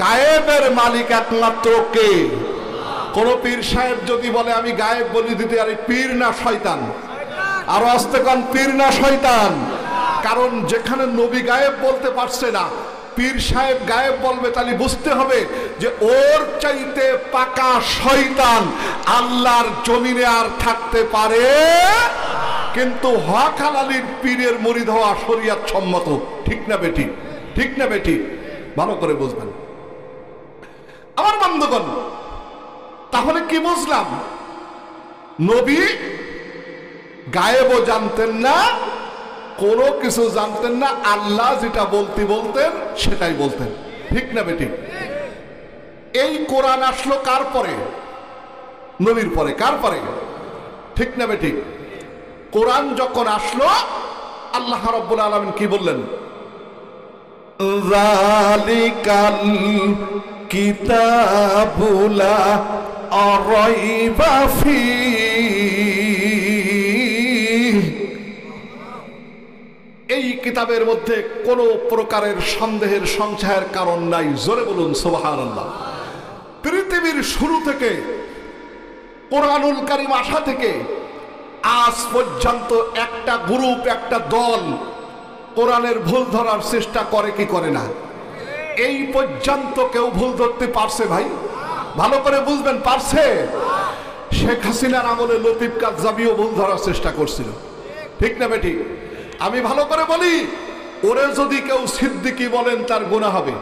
গায়েবের মালিক একমাত্র কে? কোন পীর সাহেব যদি বলে আমি গায়েব বলি দিতে, আরে পীর না শয়তান? আরো আস্তে কোন, পীর না শয়তান? কারণ যেখানে নবী গায়েব বলতে পারছে না, পীর সাহেব গায়েব বলবে, তাহলে বুঝতে হবে যে ওর চাইতে পাকা শয়তান আল্লাহর জমিনে আর থাকতে পারে। কিন্তু হক হালালির পীরের মুরিদ হওয়া শরীয়ত সম্মত। ঠিক না বেটি? ঠিক না বেটি? ভালো করে বুঝবেন আমার বন্ধুগণ। তাহলে কি বুঝলাম? নবী গায়েবও জানতেন না, কোনো কিছু জানতেন না, আল্লাহ যেটা বলতেন সেটাই বলতেন। ঠিক না বেটি? এই কোরআন আসলো কার পরে? নবীর পরে। কার পরে? ঠিক না বেটি? কোরআন যখন আসলো আল্লাহ রাব্বুল আলামিন কি বললেন? যালিকাল কিতাবু লা রাইবা ফীহি, এই কিতাবের মধ্যে কোনো প্রকারের সন্দেহের সংশয়ের কারণ নাই। জোরে বলুন সুবহানাল্লাহ। পৃথিবীর শুরু থেকে কোরআনুল কারীম আসা থেকে আজ পর্যন্ত একটা গ্রুপ, একটা দল কোরআনের ভুল ধরার চেষ্টা করে কি করে না? এই পর্যন্ত কেউ ভুল ধরতে পারছে ভাই? ভালো করে বুঝবেন, পারছে? শেখ হাসিনার আমলে লতিফ কাযযাবীও ভুল ধরার চেষ্টা করছিল। ঠিক না বেটি? আমি ভালো করে বলি, ওরে যদি কেউ সিদ্দিকী বলেন তার গুনাহ হবে।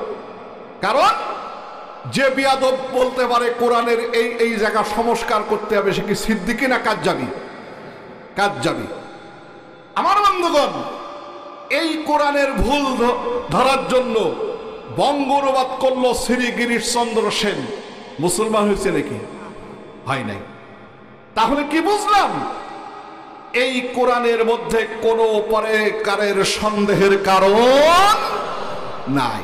কারণ যে বিয়াদব বলতে পারে কোরআনের এই এই জায়গা সংস্কার করতে হবে, সে কি সিদ্দিকী না কাযযাবী? কাযযাবী। আমার বন্ধুগণ, এই কোরআনের ভুল ধরার জন্য বঙ্গ অনুবাদ করলো শ্রী গিরিশ চন্দ্র সেন। মুসলমান হয়েছে নাকি? হয় নাই। তাহলে কি বুঝলাম? এই কোরআনের মধ্যে কোনো প্রকারের সন্দেহের কারণ নাই।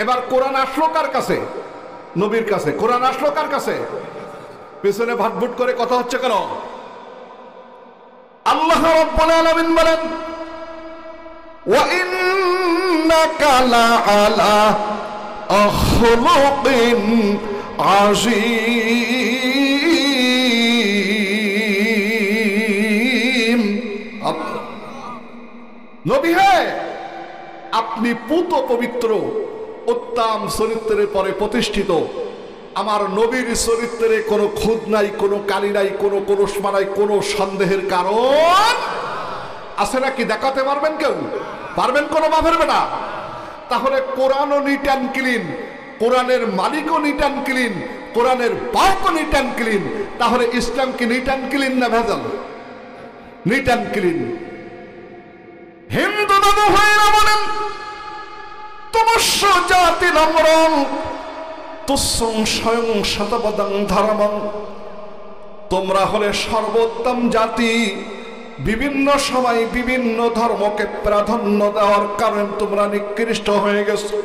এবার কোরআন আসলো কার কাছে? নবীর কাছে। কোরআন আসলো কার কাছে? পেছনে ভাটভুট করে কথা হচ্ছে কেন? আল্লাহ রাব্বুল আলামিন বলেন, ওয়া ইন্নাকা লাআলা খুলুকিন আযীম। নবী হে, আপনি পুত পবিত্র উত্তম চরিত্রের পরে প্রতিষ্ঠিত। আমার নবীর চরিত্রে কোনো খুঁত নাই, কোনো কালি নাই, কোনো কলুষমা নাই, কোনো সন্দেহের কারণ আছে নাকি? দেখাতে পারবেন কেউ? পারবেন কোনো বাপের বেটা? তাহলে কোরআনও নিট অ্যান্ড ক্লিন, কোরআনের মালিকও নিট অ্যান্ড ক্লিন, কোরআনের বাপও নিট অ্যান্ড ক্লিন। তাহলে ইসলাম কি নিট অ্যান্ড ক্লিন না ভেজাল? Neat and clean. হিন্দু দাদু ভাইরা বলেন, তমস্য জাতি নম্রং তুচ্ছং স্বয়ং শতপদং ধর্মং। তোমরা হলে সর্বোত্তম জাতি, বিভিন্ন সময় বিভিন্ন ধর্মকে প্রাধান্য দেওয়ার কারণে তোমরা নিকৃষ্ট হয়ে গেছো।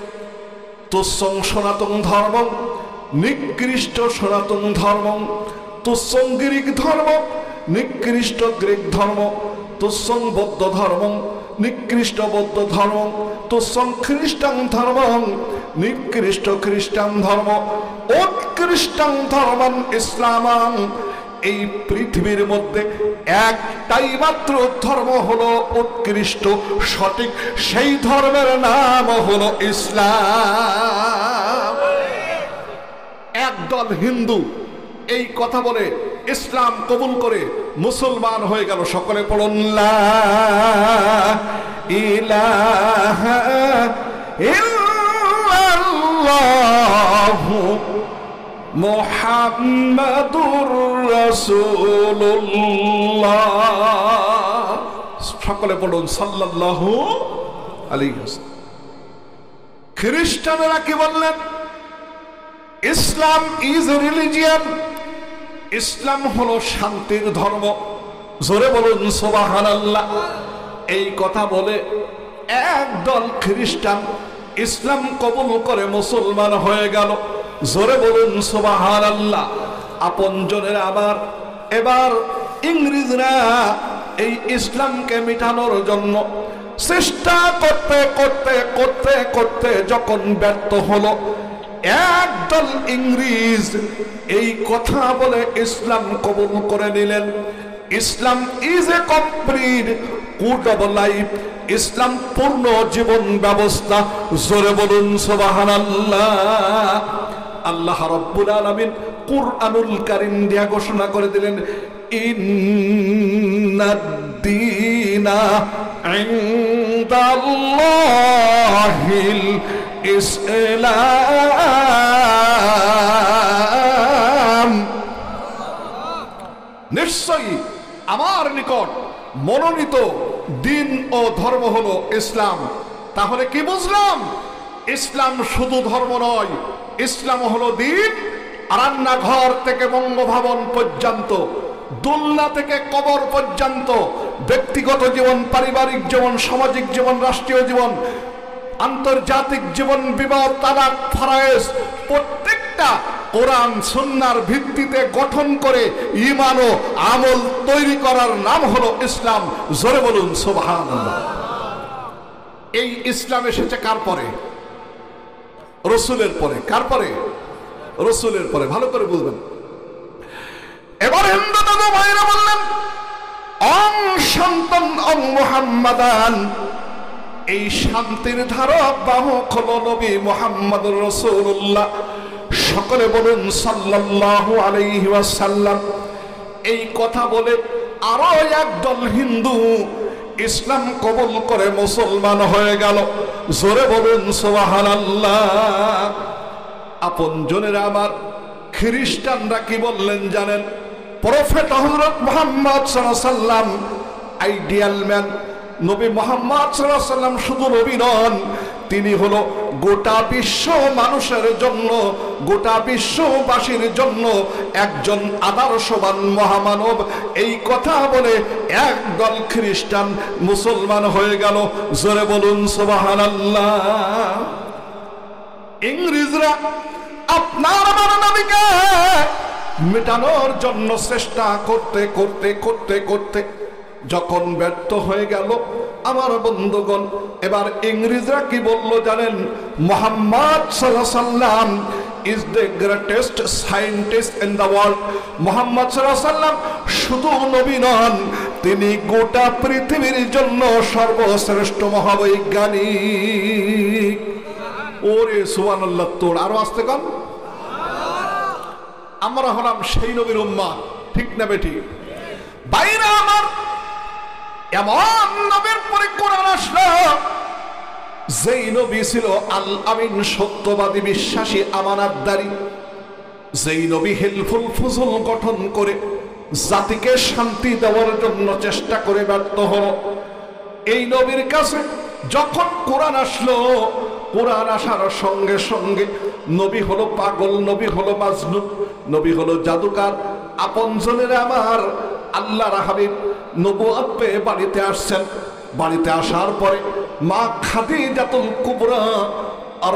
তুচ্ছং সনাতন ধর্ম, নিকৃষ্ট সনাতন ধর্ম। তুচ্ছং গ্রীক ধর্ম, নিকৃষ্ট গ্রীক ধর্ম। তুচ্ছং বৌদ্ধ ধর্ম, নিকৃষ্ট বৌদ্ধ ধর্ম। তুচ্ছং খ্রিস্টান ধর্ম, নিকৃষ্ট খ্রিস্টান ধর্ম। উৎকৃষ্টং ধর্মং ইসলামং। এই পৃথিবীর মধ্যে একটাই মাত্র ধর্ম হলো উৎকৃষ্ট, সঠিক, সেই ধর্মের নাম হলো ইসলাম। একদল হিন্দু এই কথা বলে ইসলাম কবুল করে মুসলমান হয়ে গেল। সকলে পড়ুন লা ইলাহা ইল্লাল্লাহু মুহাম্মাদুর রাসূলুল্লাহ। সকলে পড়ুন সাল্লাল্লাহু আলাইহি ওয়াসাল্লাম। খ্রিস্টানরা কি বললেন? ইসলাম ইজ রিলিজিয়ন, ইসলাম হলো শান্তির ধর্ম। জোরে বলুন সুবহানাল্লাহ। এই কথা বলে একদল খ্রিস্টান ইসলাম কবুল করে মুসলমান হয়ে গেল। জোরে বলুন সুবহানাল্লাহ। আপনজনের আমার, এবার ইংরেজরা এই ইসলামকে মিটানোর জন্য চেষ্টা করতে করতে করতে করতে যখন ব্যর্থ হলো, একদল ইংরেজ এই কথা বলে ইসলাম কবুল করে নিলেন। Islam is a complete code of life, ইসলাম পূর্ণ জীবন ব্যবস্থা। জোরে বলুন সুবহানাল্লাহ। আল্লাহ রাব্বুল আলামিন কুরআনুল কারীম দিয়া ঘোষণা করে দিলেন, ইন্নাদ-দীনা ইনদাল্লাহিল ইসলাম। নিশ্চয়ই আমার নিকট মনোনীত দিন ও ধর্ম হলো ইসলাম। তাহলে কি বুঝলাম? ইসলাম শুধু ধর্ম নয়, ইসলাম হলো দিন। রান্নাঘর থেকে বঙ্গভবন পর্যন্ত, দোলনা থেকে কবর পর্যন্ত, ব্যক্তিগত জীবন, পারিবারিক জীবন, সামাজিক জীবন, রাষ্ট্রীয় জীবন, আন্তর্জাতিক জীবন, বিবাহ, তালাক, ফরজ, প্রত্যেকটা কোরআন সুন্নাহর ভিত্তিতে গঠন করে ঈমান ও আমল তৈরি করার নাম হলো ইসলাম। জোরে বলুন সুবহানাল্লাহ। এই ইসলাম এসেছে কার পরে? রাসূলের পরে। কার পরে? রাসূলের পরে। ভালো করে বুঝবেন। এবার হিন্দু দাদা ভাইরা বললেন, অং শান্তন অং মুহাম্মাদান। এই শান্তির ধারা বাহক হলো নবী মুহাম্মদুর রাসূলুল্লাহ। সকলে বলুন সাল্লাল্লাহু আলাইহি ওয়াসাল্লাম। এই কথা বলে আরো একদল হিন্দু ইসলাম কবুল করে মুসলমান হয়ে গেল। জোরে বলুন সুবহানাল্লাহ। আপন জনেরা আমার, খ্রিস্টানরা কি বললেন জানেন? প্রফেট হযরত মুহাম্মদ সাল্লাল্লাহু আলাইহি ওয়াসাল্লাম আইডিয়াল ম্যান। নবী মুহাম্মদ সাল্লাল্লাহু আলাইহি ওয়াসাল্লাম শুধু নবী নন, তিনি হলো গোটা বিশ্ব মানুষের জন্য, গোটা বিশ্ববাসীর জন্য একজন আদর্শবান মহামানব। এই কথা বলে একদল খ্রিস্টান মুসলমান হয়ে গেল। জোরে বলুন সুবহানাল্লাহ। ইংরেজরা আপনার আমার নবীকে মেটানোর জন্য চেষ্টা করতে করতে করতে করতে যখন ব্যর্থ হয়ে গেল, আমার বন্ধুগণ, এবার ইংরেজরা কি বলল জানেন? মুহাম্মদ সাল্লাল্লাহু আলাইহি ওয়াসাল্লাম is the greatest scientist in the world. Muhammad সাল্লাল্লাহু আলাইহি ওয়াসাল্লাম শুধু নবী নন, তিনি গোটা পৃথিবীর জন্য সর্বশ্রেষ্ঠ মহাবৈজ্ঞানিক। ওরে সুবহানাল্লাহ। তোর আরো আসতে কন। আমরা হলাম সেই নবীর উম্মাহ, ঠিক না বেটি? বাইরে আমার, এমন নবীর পরে কোরআন আসলো, যেই নবী ছিল আল আমিন, সত্যবাদী, বিশ্বাসী, আমানতদারী। যেই নবী হিলফুল ফুজুল গঠন করে জাতিকে শান্তি দেওয়ার জন্য চেষ্টা করে ব্যর্থ হলো। এই নবীর কাছে যখন কোরআন আসলো, কোরআন আসার সঙ্গে সঙ্গে নবী হলো পাগল, নবী হলো মাজনুন, নবী হলো জাদুকার। আপনজনেরা আমার, আল্লাহর হাবিব নবুয়ত পেয়ে বাড়িতে আসছেন। বাড়িতে আসার পরে মা খাদিজাতুল কুবরা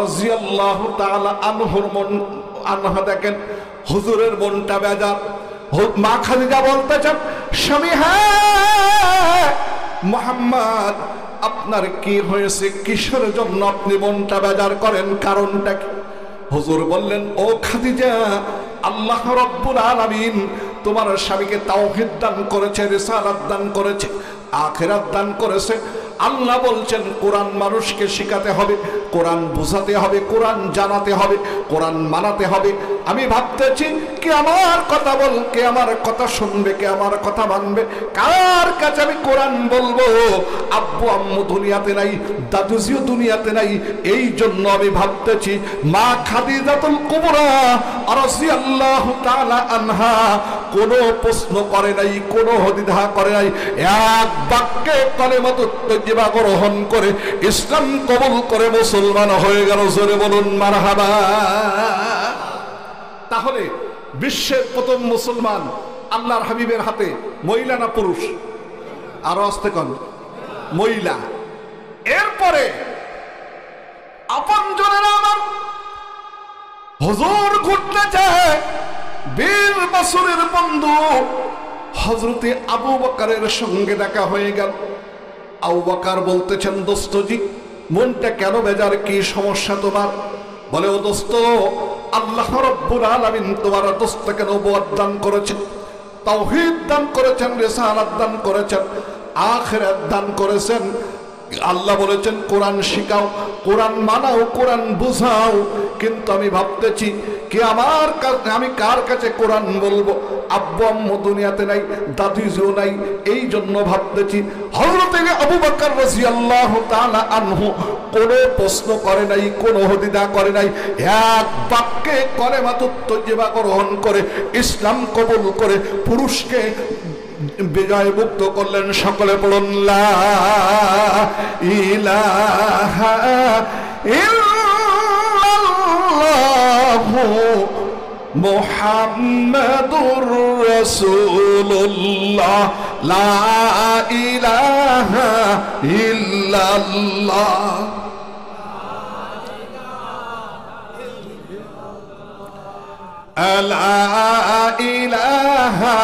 রাদিয়াল্লাহু তাআলা আনহা দেখেন হুজুরের মনটা বেজার। মা খাদিজা বলতেছেন, স্বামী হ্যাঁ মুহাম্মদ, আপনার কি হয়েছে? কিসের জন্য আপনি মনটা বেজার করেন? কারণটা কি? হুজুর বললেন, ও খাদিজা, আল্লাহ রাব্বুল আলামিন তোমার স্বামীকে তাওহীদ দান করেছে, রিসালাত দান করেছে, আখিরাত দান করেছে। আল্লাহ বলছেন কোরআন মানুষকে শেখাতে হবে, কোরআন বোঝাতে হবে, কোরআন জানাতে হবে, কোরআন মানাতে হবে। আমি ভাবতেছি কে আমার কথা বল, কে আমার কথা শুনবে, কে আমার কথা মানবে, কার কাছে আমি কোরআন বলবো? আব্বু আম্মু দুনিয়াতে নাই, দাদুজিও দুনিয়াতে নাই। এই জন্য আমি ভাবতেছি মা খাদিজাতুল কুবরা রাদিয়াল্লাহু তাআলা আনহা কোনো প্রশ্ন করে নাই, কোনো দ্বিধা করে নাই, এক বাক্যে কালেমাতুত তাইয়্যিবা গ্রহণ করে ইসলাম কবুল করে মুসলমান হয়ে গেল। জোরে বলুন মারহাবা। তাহলে বিশ্বের প্রথম মুসলমান আল্লাহর হাবিবের হাতে, মহিলা না পুরুষ? আরো আসতে কন, মহিলা। এরপরে আপনজনেরা আমার, হুজুর ঘুরতে যায়, 20 বছরের বন্ধু হযরতে আবু বকরের সঙ্গে দেখা হয়ে গেল। আবু বকর বলতেছেন, দোস্তজি মনটা কেন বেজার, কি সমস্যা তোমার? বলে ও দোস্ত, আল্লাহ রাব্বুল আলামিন তোমার দোস্তকে নবুয়ত দান করেছেন, তাওহীদ দান করেছেন, রিসালাত দান করেছেন, আখিরাত দান করেছেন। আল্লাহ বলেছেন কোরআন শিখাও, কোরআন মানাও, কোরআন বুঝাও। কিন্তু আমি ভাবতেছি কি আমার কাছে, আমি কার কাছে কোরআন বলবো? আব্বু আম্মু দুনিয়াতে নাই, দাদিজিও নাই, এই জন্য ভাবতেছি। হযরত আবু বকর রাদিয়াল্লাহু তাআলা আনহু কোনো প্রশ্ন করে নাই, কোনো দ্বিধা করে নাই, এক বাক্যে কলেমাতুত তাইয়্যিবা গ্রহণ করে ইসলাম কবুল করে পুরুষকে বিজয় মুক্ত করলেন। সকলে পড়ুন লা ইলাহা ইল্লাল্লাহু মুহাম্মাদুর রাসূলুল্লাহ, লা ইলাহা ইল্লাল্লাহ। লা ইলাহা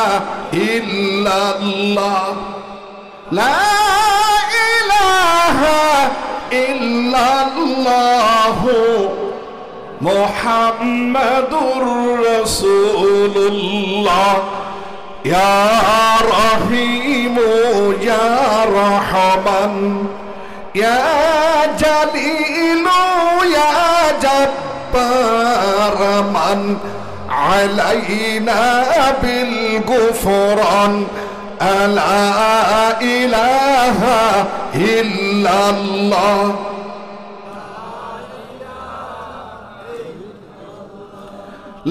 ইল্লাল্লাহ, লা ইলাহা ইল্লাল্লাহ মুহাম্মাদুর রাসূলুল্লাহ। ইয়া রহিম ইয়া রহমান ইয়া জালিল ইয়া জাব্বার মান আলাইনা বিল গুফরান, লা ইলাহা ইল্লাল্লাহ,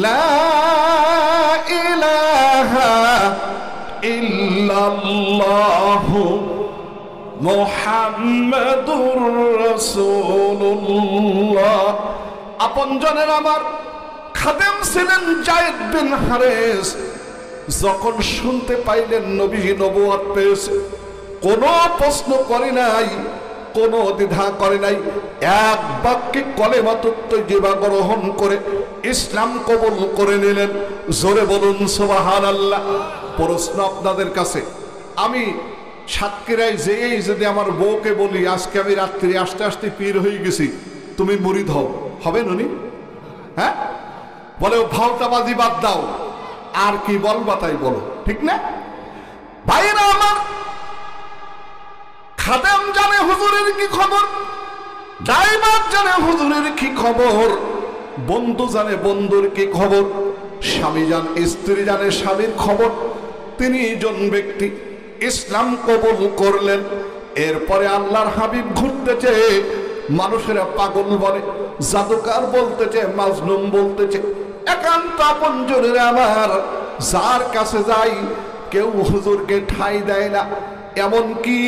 লা ইলাহা ইল্লাল্লাহ মুহাম্মাদুর রাসূলুল্লাহ। আপনজনের আমার খাদেম ছিলেন যায়েদ বিন হারেস। যখন শুনতে পাইলেন নবীজি নবুয়ত পেয়েছে, কোনো প্রশ্ন করে নাই, কোনো দ্বিধা করে নাই, এক বাক্যে কলেমাতুত তাইয়্যিবা গ্রহণ করে ইসলাম কবুল করে নিলেন। জোরে বলুন সুবহানাল্লাহ। প্রশ্ন আপনাদের কাছে, আমি সাতক্ষীরায় যেই যদি আমার বউকে বলি আজকে আমি রাত্রি আসতে আসতে পীর হয়ে গেছি, তুমি মুরিদ হও, হবে নুনি? হ্যাঁ, বলে ভাওতাবাজি বাদ দাও, আর কি বলবা তাই বলো, ঠিক না? ভাইরা আমার, খাদেম জানে হুজুরের কি খবর, ড্রাইভার জানে হুজুরের কি খবর, বন্ধু জানে বন্ধুর কি খবর, স্বামী জানে, স্ত্রী জানে স্বামীর খবর। তিনজন ব্যক্তি ইসলাম কবুল করলেন। এরপরে আল্লাহর হাবিব ঘুরতেছে, মানুষেরা পাগল বলে, জাদুকার বলতেছে, মাজনুম বলতেছে। একান্ত আপনজনের আমার, যার কাছে যাই কেউ হুজুরকে ঠাঁই দেয় না। এমনকি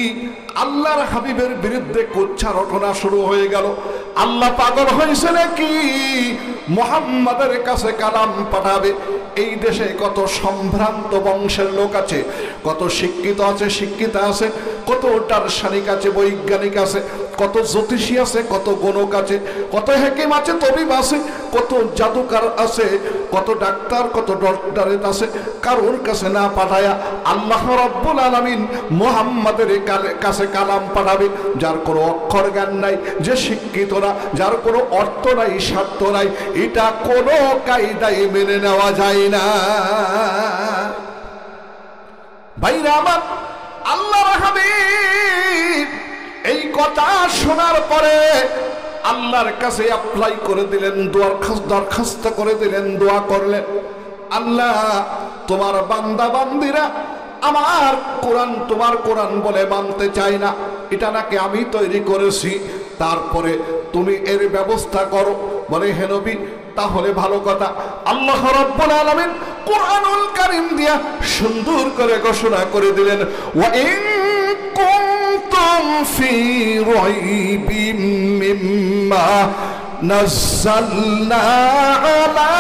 আল্লাহর হাবিবের বিরুদ্ধে কুচ্ছা রটনা শুরু হয়ে গেল। আল্লাহ পাগল হয়েছে নাকি মুহাম্মাদের কাছে কালাম পাঠাবে? এই দেশে কত সম্ভ্রান্ত বংশের লোক আছে, কত শিক্ষিত আছে, শিক্ষিতা আছে, কত দার্শনিক আছে, বৈজ্ঞানিক আছে, কত জ্যোতিষী আছে, কত গণক আছে, কত হাকিম আছে, তবিব আছে, কত জাদুকার আছে, কত ডাক্তার, কত ডক্টরেট আছে। কারোর কাছে না পাঠায়া আল্লাহ রাব্বুল আলামিন মুহাম্মাদের কাছে কালাম পাঠাবে, যার কোনো অক্ষর জ্ঞান নাই, যে শিক্ষিত না, যার কোনো অর্থ নাই, স্বার্থ নাই। এটা কোনো কায়দায় মেনে নেওয়া যায় না। ভাইরা আমার, আল্লাহর হাবিব এই কথা শোনার পরে আল্লাহর কাছে অ্যাপ্লাই করে দিলেন, দরখাস্ত করে দিলেন, দোয়া করলেন, আল্লাহ তোমার বান্দা বান্দিরা আমার কোরআন তোমার কোরআন বলে মানতে চাই না, এটা নাকি আমি তৈরি করেছি, তারপরে তুমি এর ব্যবস্থা করো। বলে হে নবী, তাহলে ভালো কথা। আল্লাহ রাব্বুল আলামিন কোরআনুল কারীম দিয়া সুন্দর করে ঘোষণা করে দিলেন, ওয়া ইন কুনতুম ফি রাইবিম মিম্মা নাযালনা আলা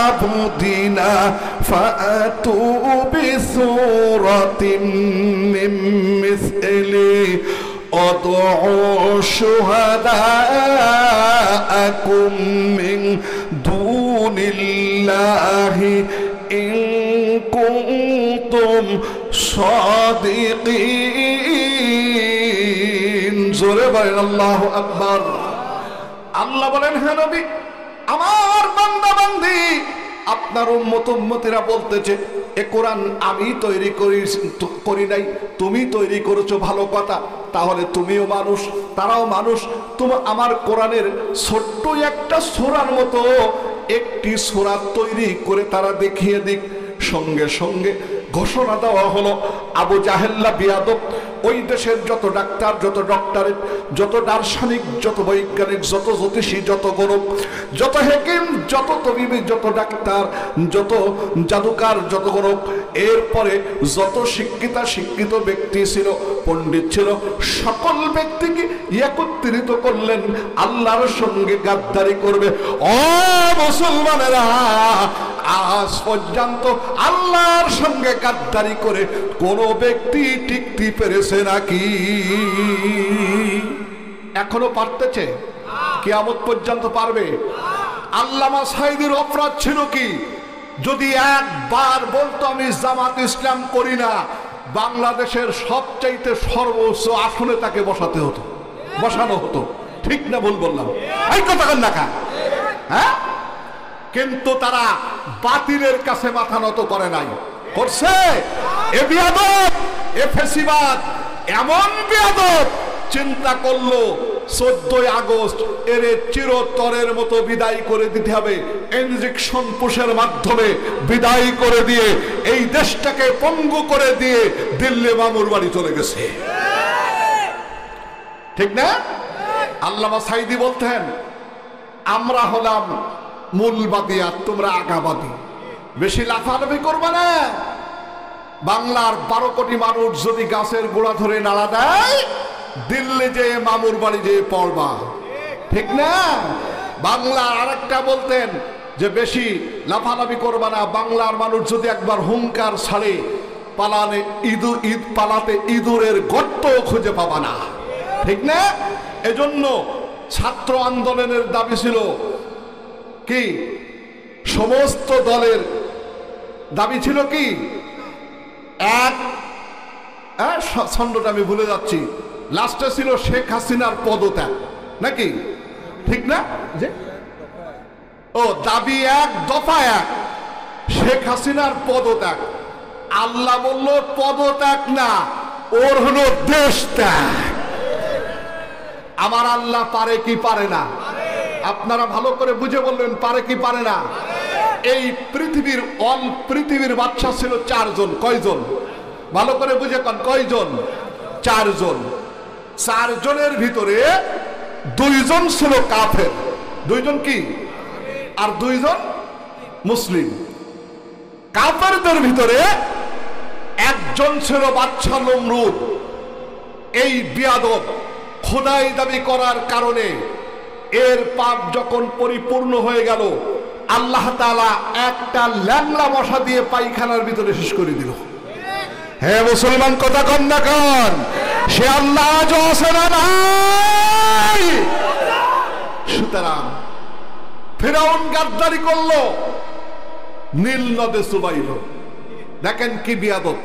আবদিনা ফাআতু বিসূরাতিন মিন মিসলি أدعوا شهداءكم من دون الله إن كنتم صادقين. জোরে বলেন আল্লাহু আকবার। আল্লাহ বলেন, হে নবী, আমার বান্দা বান্দি আপনার উম্মতিরা বলতেছে এ কোরআন আমি তৈরি করি নাই, তুমি তৈরি করেছো, ভালো কথা। তাহলে তুমিও মানুষ, তারাও মানুষ। আমার কোরআনের ছোট্ট একটা সূরার মতো একটি সূরা তৈরি করে তারা দেখিয়ে দিক। সঙ্গে সঙ্গে ঘোষণা দেওয়া হলো, আবু জাহেল্লা বিয়াদব, ওই দেশের যত ডাক্তার, যত ডক্টরেট, যত দার্শনিক, যত বৈজ্ঞানিক, যত জ্যোতিষী, যত গণক, যত হেকিম, যত তবিবি, যত ডাক্তার, যত জাদুকার, যত গণক, এরপরে যত শিক্ষিত ব্যক্তি ছিল, পণ্ডিত ছিল, সকল ব্যক্তিকে একত্রিত করলেন আল্লাহর সঙ্গে গাদ্দারি করবে। ও মুসলমানেরা, আজ পর্যন্ত আল্লাহর সঙ্গে গাদ্দারি করে কোন ব্যক্তি টিকতে পেরেছে নাকি? এখনো পারতেছে? কিয়ামত পর্যন্ত পারবে? আল্লামা সাঈদীর অপরাধ ছিল কি? যদি একবার বলতো আমি জামাত ইসলাম করি না, বাংলাদেশের সবচাইতে সর্বোচ্চ আসনে তাকে বসানো হতো। ঠিক না ভুল বললাম? এই কথা কেন না? হ্যাঁ, কিন্তু তারা বাতিলের কাছে মাথা নত করে নাই, করছে। এ বিয়াদব, এ ফ্যাসিবাদ, এমন বিয়াদব চিন্তা করলো 14 আগস্ট এর চিরতরের মতো বিদায় করে দিতে হবে, ইনজেকশন পুশের মাধ্যমে বিদায় করে দিয়ে এই দেশটাকে পঙ্গু করে দিয়ে দিল্লি মামুর বাড়ি চলে গেছে। ঠিক না? আল্লামা সাঈদী বলতেন, আমরা হলাম মূলবাদী আর তোমরা আগাবাদী। বেশি লাফালাফি করবে না। বাংলার 12 কোটি মানুষ যদি গাছের গোড়া ধরে নাড়া দেয়, দিল্লি যে মামুর বাড়ি যে পড়বা। ঠিক না? বাংলার আরেকটা বলতেন যে বেশি লাফালাফি করবা না। বাংলার মানুষ যদি একবার হুঙ্কার ছাড়ে, পালাতে ইঁদুরের গর্ত খুঁজে পাবা না। ঠিক না? এজন্য ছাত্র আন্দোলনের দাবি ছিল কি? সমস্ত দলের দাবি ছিল কি? ছন্দটা আমি ভুলে যাচ্ছি, লাস্টে ছিল শেখ হাসিনার পদত্যাগ, নাকি? ঠিক না? ও দাবি এক, দফা এক, শেখ হাসিনার পদত্যাগ। আল্লাহ বলল পদত্যাগ না, ওর হলো দেশ ত্যাগ। আমার আল্লাহ পারে কি পারে না? আপনারা ভালো করে বুঝে বলবেন, পারে কি পারে না? এই পৃথিবীর বাদশা ছিল 4 জন। কয়জন? ভালো করে বুঝে কোন কয়জন? 4 জন। 4 জনের ভিতরে 2 জন ছিল কাফের। 2 জন কি? আর 2 জন মুসলিম। কাফেরদের ভিতরে 1 জন ছিল বাদশা নমরুদ। এই বিয়াদব খোদাই দাবি করার কারণে এর পাপ যখন পরিপূর্ণ হয়ে গেল, আল্লাহ তাআলা একটা ল্যাংলা মশা দিয়ে পায়খানার ভিতরে শেষ করে দিল। হে মুসলমান, কথা কন না কন? সে আল্লাহ আজও আছে না নাই? সুতরাং ফিরাউন গাদ্দারি করলো, নীল নদে চুবাইল। দেখেন কি বিয়াদব!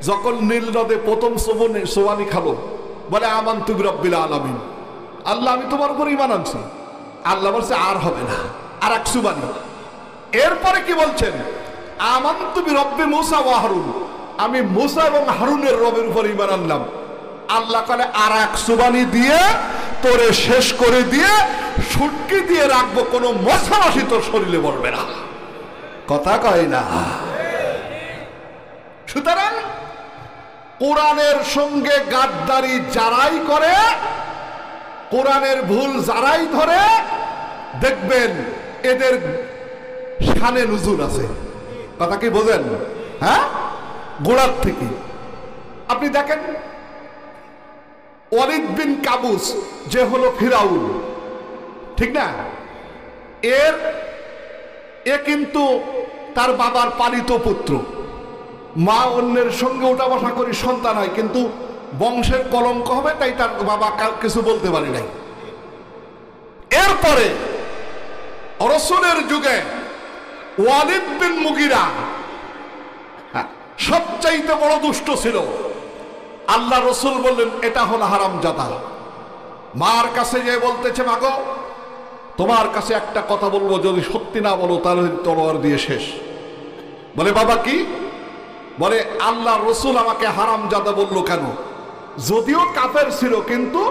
যখন নীল নদে প্রথম সোবানি খালো, বলে আমানতু বিরাব্বিল আলামিন, আল্লাহ আমি তোমার উপর ঈমান আনছি। আল্লাহ বলছে আর হবে না, আর এক সুবানি। এরপরে কি বলছেন? আমানতু বিরাব্বি মূসা ওয়া হারুন, আমি মূসা এবং হারুনের রবের উপর ঈমান আনলাম। আল্লাহ বলে আর এক সুবানি দিয়ে তোরে শেষ করে দিয়ে সুটকি দিয়ে রাখবো, কোনো মশামাসি তোর শরীরে পড়বে না। কথা কয় না? সুতরাং কোরআনের সঙ্গে গাদ্দারি যারাই করে, কোরআনের ভুল যারাই ধরে, দেখবেন এদের শানে নুজুল আছে। কথা কি বোঝেন? হ্যাঁ, গোড়ার থেকে আপনি দেখেন ওয়ালিদ বিন কাবুস যে হলো ফিরাউন, ঠিক না? এ কিন্তু তার বাবার পালিত পুত্র। মা অন্যের সঙ্গে ওঠা বসা করি সন্তান হয়, কিন্তু বংশের কলঙ্ক হবে, তাই তার বাবা কিছু বলতে পারে নাই। এরপরে রাসূলের যুগে ওয়ালিদ বিন মুগিরা সবচাইতে বড় দুষ্ট ছিল। আল্লাহ রাসূল বললেন এটা হলো হারামজাদা। মার কাছে গিয়ে বলতেছে, মাগো তোমার কাছে একটা কথা বলবো, যদি সত্যি না বলো তাহলে তলোয়ার দিয়ে শেষ। বলে বাবা কি? বলে আল্লাহ রসুল আমাকে হারামজাদা বললো কেন? যদিও কাফের ছিল কিন্তু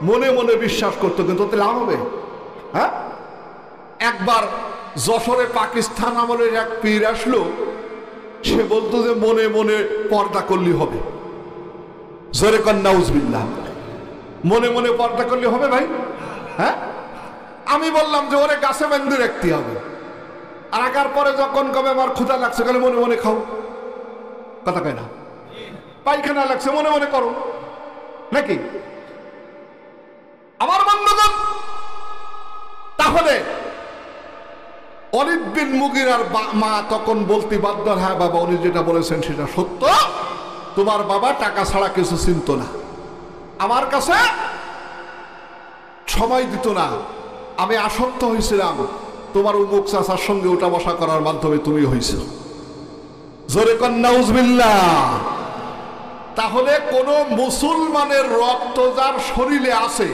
মনে মনে বিশ্বাস করতো, কিন্তু তাহলে লাভ হবে? হ্যাঁ, একবার যশোরে পাকিস্তান আমলের এক পীর আসলো, সে বলতো যে মনে মনে পর্দা করলে হবে। জোরে কন্যা উজবিল্লাহ, মনে মনে পর্দা করলে হবে ভাই? হ্যাঁ, আমি বললাম যে ওরে গাছে বেঁধে রাখতে হবে। আর রাখার পরে যখন কবে আমার ক্ষুধা লাগছে গেলে মনে মনে খাও, কথা কয় না? পায়খানা লাগছে মনে মনে করো, নাকি? আমার বন্ধুগণ, তাহলে ওয়ালিদ বিন মুগিরার মা তখন বলতে বাধ্য, হ্যাঁ বাবা উনি যেটা বলেছেন সেটা সত্য, তোমার বাবা টাকা ছাড়া কিছু চিনত না, আমার কাছে সময় দিত না, আমি আসক্ত হয়েছিলাম তোমার উমুক চাচার সঙ্গে ওটা বসা করার মাধ্যমে তুমি হয়েছ। জোরে কন্যা উজবিল্লাহ। তাহলে কোন মুসলমানের রক্ত যার শরীরে আছে,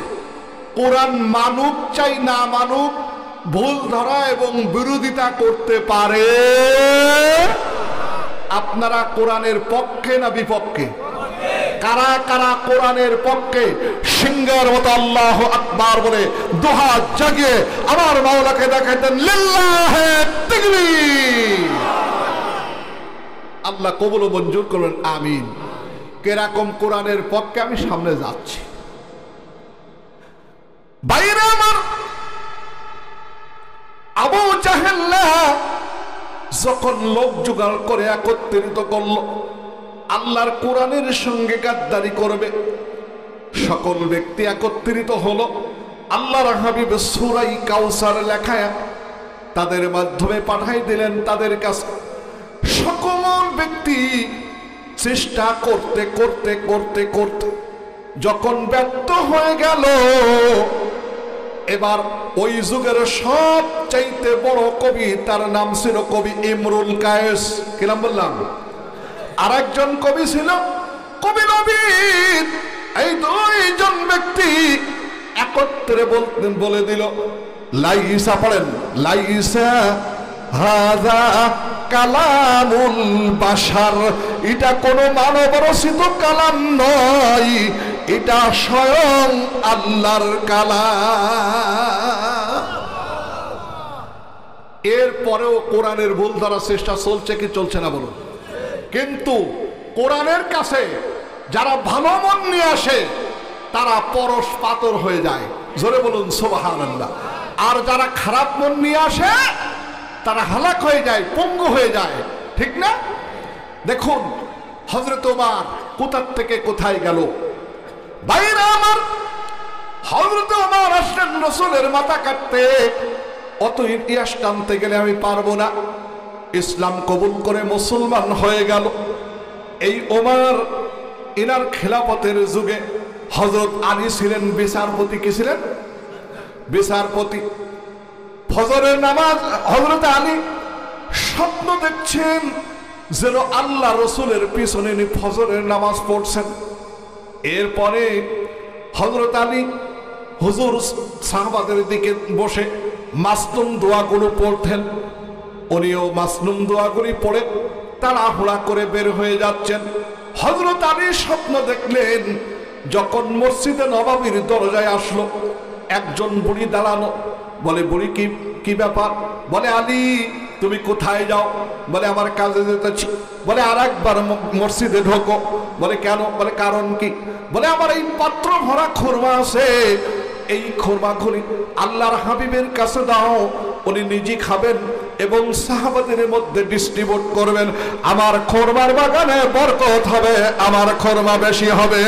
কোরআন মানুক চাই না মানুক, ভুল ধরা এবং বিরোধিতা করতে পারে। আপনারা কোরআনের পক্ষে না বিপক্ষে? কারা কারা কোরআনের পক্ষে সিংহের মতো আল্লাহু আকবার বলে দুহাত জাগিয়ে আমার মাওলাকে দেখাইতেন লিল্লাহে তাকবীর। আল্লাহ কবুল ও মঞ্জুর করবেন, আমিন। কেরকম কোরআনের পক্ষে? আমি সামনে যাচ্ছি। বাইরে আমার আবু জাহেল যখন লোক জোগাড় করে একত্রিত করলো আল্লাহর কোরআনের সঙ্গে গাদ্দারি করবে, সকল ব্যক্তি একত্রিত হলো। আল্লাহর হাবিব সূরা কাউসার লেখায় তাদের মাধ্যমে পাঠাই দিলেন তাদের কাছে। সকল ব্যক্তি চেষ্টা করতে করতে করতে করতে যখন ব্যর্থ হয়ে গেল, এবার ওই যুগের সবচাইতে বড় কবি, তার নাম ছিল কবি ইমরুল কায়েস। কি নাম বললাম? আর একজন কবি ছিল কবি নবীন। এই দুইজন ব্যক্তি একত্রে বলে দিল, লাইসা পড়েন, লাইসা হাযা কালামুল বাশার, এটা কোনো মানব রচিত কালাম নয়, এটা স্বয়ং আল্লাহর কালাম। এরপরেও কোরআনের ভুল ধরার চেষ্টা চলছে কি চলছে না বলুন? কিন্তু কোরআনের কাছে যারা ভালো মন নিয়ে আসে তারা পরশ পাথর হয়ে যায়। জোরে বলুন সুবহানাল্লাহ। আর যারা খারাপ মন নিয়ে আসে তারা হালাক হয়ে যায়, পঙ্গু হয়ে যায়, ঠিক না? দেখুন হযরত ওমর কোথা থেকে কোথায় গেল। ভাইরা আমার, হযরত ওমর আসলেন রাসূলের মাথা কাটতে। অত ইতিহাস টানতে গেলে আমি পারবো না। ইসলাম কবুল করে মুসলমান হয়ে গেল। এই ওমর ইনার খেলাফতের যুগে হযরত আলী ছিলেন বিচারপতি। কি ছিলেন? বিচারপতি। ফজরের নামাজ হযরত আলী স্বপ্ন দেখছেন যেন আল্লাহ রসুলের পিছনে ফজরের নামাজ পড়ছেন। এরপরে হযরত আলী হুজুর সাহাবাদের দিকে বসে মাসনুন দোয়াগুলো পড়তেন। উনিও মাসনুন দোয়াগুলি পড়ে তাড়াহুড়া করে বের হয়ে যাচ্ছেন। হযরত আলী স্বপ্ন দেখলেন যখন মসজিদে নববীর দরজায় আসলো, একজন বুড়ি দাঁড়ানো। বলে বুড়ি কি ব্যাপার? বলে আলী তুমি কোথায় যাও? বলে আমার কাজে যেতেছি। বলে আর একবার মসজিদে ঢোকো। বলে কেন? বলে কারণ কি? বলে আমার এই পাত্র ভরা খুরমা আছে, এই খুরমাগুলি আল্লাহর হাবিবের কাছে দাও, উনি নিজে খাবেন এবং সাহাবাদের মধ্যে ডিস্ট্রিবিউট করবেন। আমার খুরমার বাগানে বরকত হবে, আমার খুরমা বেশি হবে।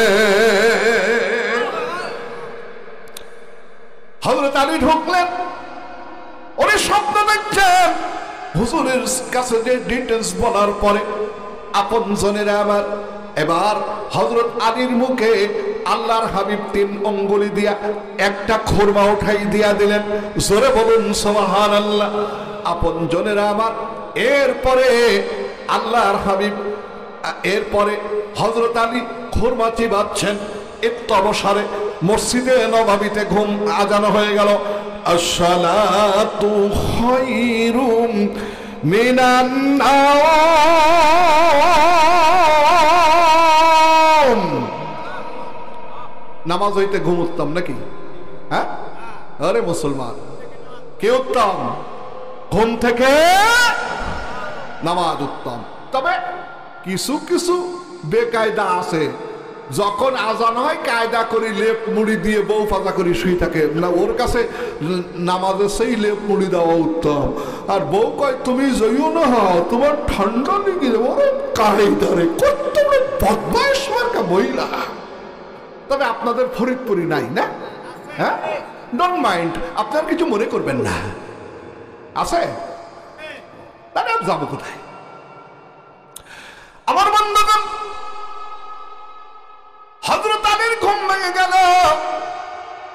হযরত আলী ঢুকলেন। উনি স্বপ্ন দেখছেন। হুজুরের কাছে যে ডিটেলস বলার পরে আপন জনেরা আমার এবার হযরত আলীর মুখে আল্লাহর হাবিব 3 আঙ্গুলি দিয়া একটা খুরমা উঠাই দিয়া দিলেন। জোরে বলুন সুবহানাল্লাহ। আপন জনেরা আমার এরপরে আল্লাহর হাবিব, এরপরে হযরত আলী খুরমা চিবাচ্ছেন। একটু অবসরে মসজিদে নববীতে ঘুম আজান হয়ে গেল। আসসালাতু খায়রুম মিনান নাওম। নামাজ হইতে ঘুম উত্তম নাকি? হ্যাঁ, আরে মুসলমান, কে উত্তম? ঘুম থেকে নামাজ উত্তম। তবে কিছু কিছু বেকায়দা আছে, যখন আজান হয় কায়দা করে লেপ মুড়ি দিয়ে বউ ফাজা করে শুই থাকে না, ওর কাছে নামাজে সেই লেপ মুড়ি দেওয়া উত্তম। আর বউ কয় তুমি যাইও না, তোমার ঠান্ডা লেগে যাবে। ওরে কায়দারে কত বদমাইশ মার্কা মহিলা। তবে আপনাদের ফরিদপুরি নাই না? হ্যাঁ, ডোন্ট মাইন্ড, আপনার কিছু মনে করবেন না। আছে? তাহলে যাবো কোথায়? আমার বন্ধুগণ, হযরত আলীর ঘুম ভেঙে গেল।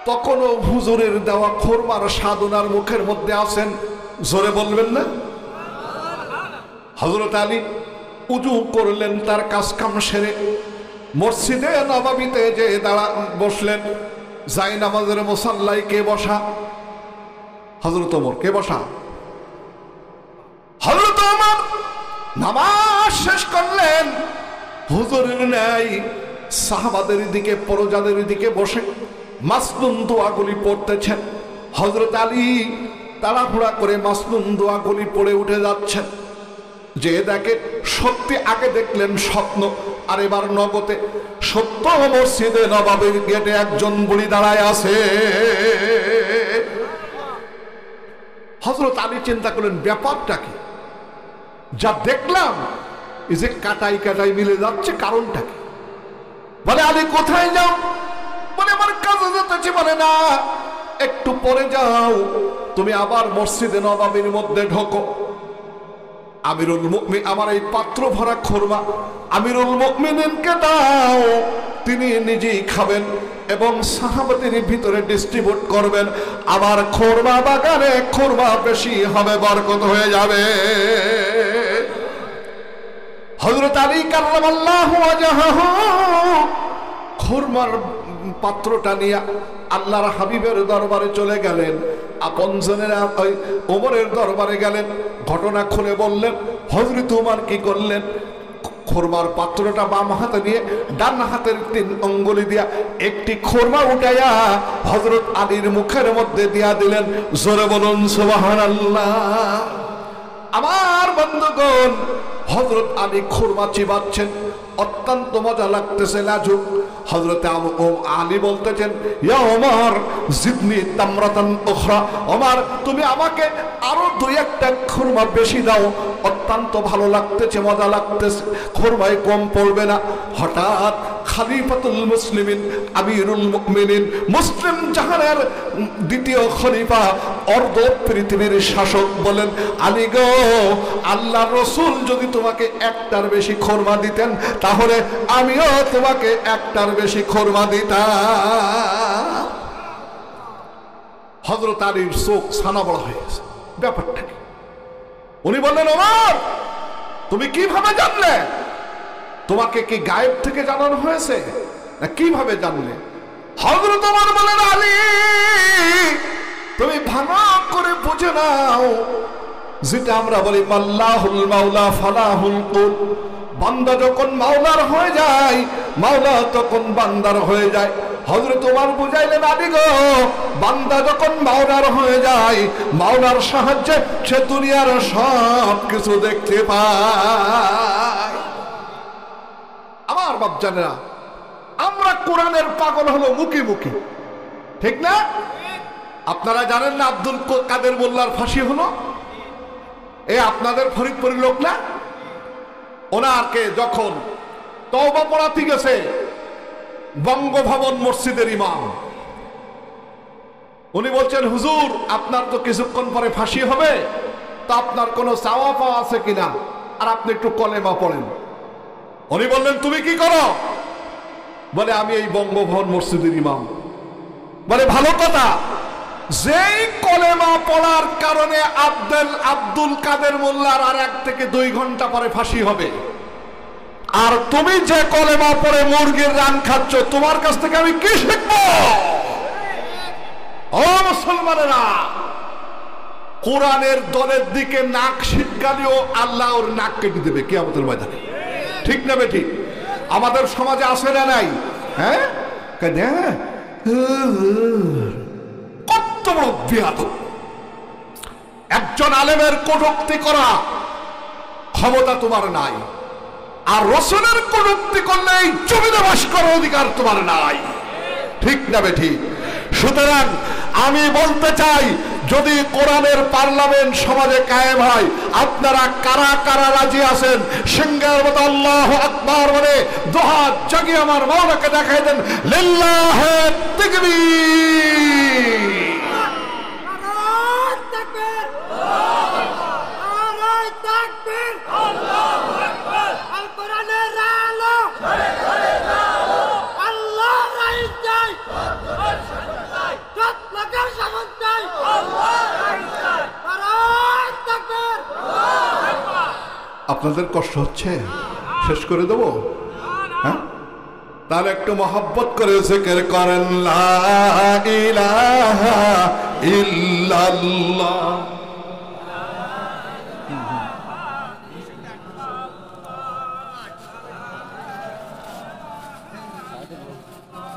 তখনও হুজুরের দেওয়া খোরমার সাধনার মুখের মধ্যে আছেন। জোরে বলবেন না? হযরত আলী উজু করলেন, তার কাজ কাম সেরে মসজিদে নববীতে যে বসলেন। যাই নামাজের মুসাল্লায় কে বসা? হযরত ওমর। কে বসা? হযরত ওমর নামাজ শেষ করলেন, হুজুরের ন্যায় সাহাবাদের দিকে, প্রজাদের দিকে বসে মাসনুন দোয়াগুলি পড়তেছেন। হযরত আলী তাড়াহুড়া করে মাসনুন দোয়াগুলি পড়ে উঠে যাচ্ছেন। যে দেখে সত্যি, আগে দেখলেন স্বপ্ন, আর এবার নগদে সত্য মসজিদে নববীর গেটে একজন বুড়ি দাঁড়ায় আছে। হযরত আলী চিন্তা করলেন ব্যাপারটা কি? যা দেখলাম এই যে কাটাই কাটাই মিলে যাচ্ছে, কারণটা কি? বলে আলী কোথায় যাও? বলে আমার কাজে যেতেছি। বলে না, একটু পরে যাও, তুমি আবার মসজিদে নববীর মধ্যে ঢোকো। আমিরুল মুমিনিন, আমার এই পাত্র ভরা খোরমা আমিরুল মুমিনিনকে দাও, তিনি নিজেই খাবেন এবং সাহাবাদের ভিতরে ডিস্ট্রিবিউট করবেন। আমার খোরমা বাগানে খোরমা বেশি হবে, বরকত হয়ে যাবে। হযরত আলী কাররামাল্লাহু ওয়াজহাহু খোরমার পাত্রটা নিয়ে আল্লাহর হাবিবের দরবারে চলে গেলেন। আপনজনেরা ওমরের দরবারে গেলেন, ঘটনা খুলে বললেন। হযরত ওমর কি করলেন? খোরমার পাত্রটা বাম হাতে নিয়ে ডান হাতের 3 আঙ্গুলি দিয়া একটি খোরমা উঠাইয়া হযরত আলীর মুখের মধ্যে দিয়া দিলেন। জোরে বলুন সুবহানাল্লাহ। আমার বন্ধুগণ, হযরত আলী খোরমা চিবাচ্ছেন, অত্যন্ত মজা লাগতেছে, লাজুক। হযরত আলী বলতেছেন, ইয়া ওমর জিদনি তামরাতান উখরা। ওমর, তুমি আমাকে আরো 2-1টা খোরমা বেশি দাও, অত্যন্ত ভালো লাগতেছে, মজা লাগতেছে, খোরমায় কম পড়বে না। হঠাৎ খলিফাতুল মুসলিমিন, আমিরুল মুমিনিন, মুসলিম জাহানের দ্বিতীয় খলিফা, অর্ধ পৃথিবীর শাসক বলেন, আলী গো, আল্লাহর রাসূল যদি তোমাকে 1টার বেশি খোরমা দিতেন, তাহলে আমিও তোমাকে 1টার বেশি খোরমা দিতাম। হযরত আলীর চোখ ছানা বড় হয়ে গেছে। ব্যাপারটা কি? উনি বললেন, ওমর, তুমি কিভাবে জানলে? তোমাকে কি গায়েব থেকে জানানো হয়েছে না কিভাবে জানলে? হযরত ওমর বলেন, আলী, তুমি ভালো করে বুঝে নাও, যেটা আমরা বলি মাল্লাহুল মাওলা ফালাহুল কুল। বান্দা যখন মাওলার হয়ে যায়, মাওলা তখন বান্দার হয়ে যায়। হযরত ওমর বুঝাইলেন, আলী গো, বান্দা যখন মাওলার হয়ে যায়, মাওলার সাহায্যে সে দুনিয়ার সব কিছু দেখতে পায়। আমার বাপজানেরা, আমরা কোরআনের পাগল হলো মুখে মুখে, ঠিক না? আপনারা জানেন না আব্দুল কাদের মোল্লার ফাঁসি হলো? এ আপনাদের ফরিদপুরের লোক না? ওনাকে যখন তওবা পড়াতে গেছে বঙ্গভবন মসজিদের ইমাম, উনি বলছেন, হুজুর, আপনার তো কিছুক্ষণ পরে ফাঁসি হবে, তা আপনার কোনো চাওয়া পাওয়া আছে কিনা, আর আপনি একটু কলেমা পড়েন। উনি বললেন, তুমি কি করো? বলে, আমি এই বঙ্গভবন মসজিদের ইমাম। বলে, ভালো কথা, যেই কলেমা পড়ার কারণে আব্দুল কাদের মোল্লার আর 1 থেকে 2 ঘন্টা পরে ফাঁসি হবে, আর তুমি যে কলেমা পড়ে মুরগির রান খাচ্ছ, তোমার কাছ থেকে আমি কি শিখবো? ও মুসলমানেরা, কোরআনের দলের দিকে নাক সিটকালেও আল্লাহ ওর নাক কেটে দেবে কিয়ামতের ময়দানে। ঠিক না বেঠিক? আমাদের সমাজে আছে না নাই? হ্যাঁ, কত বড় বেয়াদব! একজন আলেমের কটূক্তি করা ক্ষমতা তোমার নাই, আর রাসূলের কটূক্তি করলে এই জমিনে বাস করার অধিকার তোমার নাই। ঠিক না বেঠিক? সুতরাং আমি বলতে চাই, যদি কোরআনের পার্লামেন্ট সমাজে কায়েম হয়, আপনারা কারা কারা রাজি আছেন সিংহের মতো আল্লাহু আকবার বলে দুহাত জাগিয়ে আমার মাওলাকে দেখাই দেন। লিল্লাহি তাকবীর। আপনাদের কষ্ট হচ্ছে? শেষ করে দেবো? হ্যাঁ, তাহলে একটু মহব্বত করে জিকির করেন লা ইলাহা ইল্লাল্লাহ।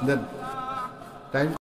দেন টাইম।